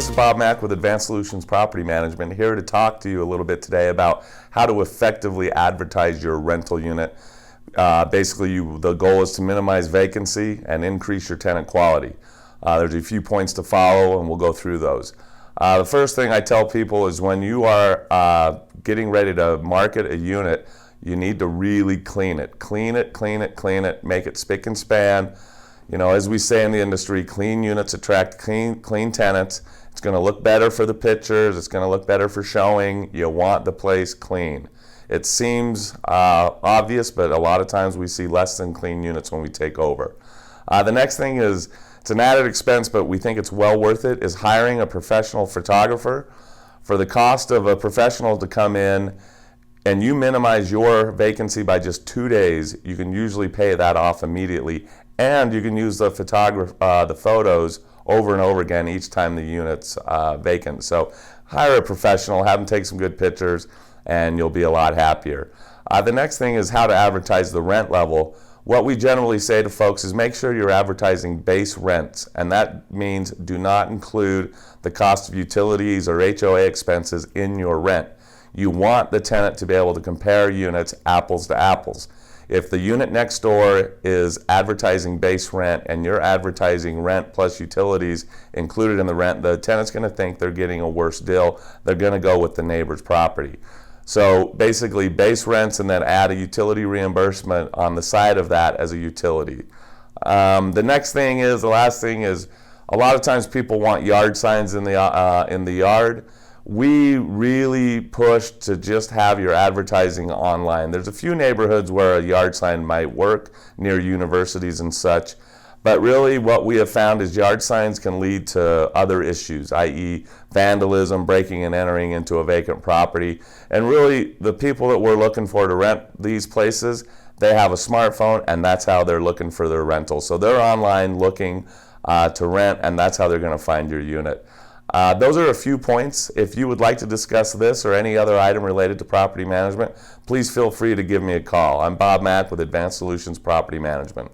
this is Bob Mack with Advanced Solutions Property Management, here to talk to you a little bit today about how to effectively advertise your rental unit. Basically, the goal is to minimize vacancy and increase your tenant quality. There's a few points to follow, and we'll go through those. The first thing I tell people is when you are getting ready to market a unit, you need to really clean it. Clean it, make it spick and span. You know, as we say in the industry, clean units attract clean tenants. It's going to look better for the pictures. It's going to look better for showing. You want the place clean. It seems obvious, but a lot of times we see less than clean units when we take over. The next thing is, it's an added expense, but we think it's well worth it, is hiring a professional photographer. For the cost of a professional to come in and you minimize your vacancy by just 2 days, you can usually pay that off immediately. And you can use the photos over and over again each time the unit's vacant. So hire a professional, have them take some good pictures, and you'll be a lot happier. The next thing is how to advertise the rent level. What we generally say to folks is make sure you're advertising base rents, and that means do not include the cost of utilities or HOA expenses in your rent. You want the tenant to be able to compare units apples to apples. If the unit next door is advertising base rent and you're advertising rent plus utilities included in the rent, the tenant's going to think they're getting a worse deal. They're going to go with the neighbor's property. So basically base rents and then add a utility reimbursement on the side of that as a utility. The last thing is, a lot of times people want yard signs in the yard. We really push to just have your advertising online. There's a few neighborhoods where a yard sign might work near universities and such, but really what we have found is yard signs can lead to other issues, i.e. vandalism, breaking and entering into a vacant property. And really the people that we're looking for to rent these places, they have a smartphone and that's how they're looking for their rental. So they're online looking to rent, and that's how they're going to find your unit. Those are a few points. If you would like to discuss this or any other item related to property management, please feel free to give me a call. I'm Bob Mack with Advanced Solutions Property Management.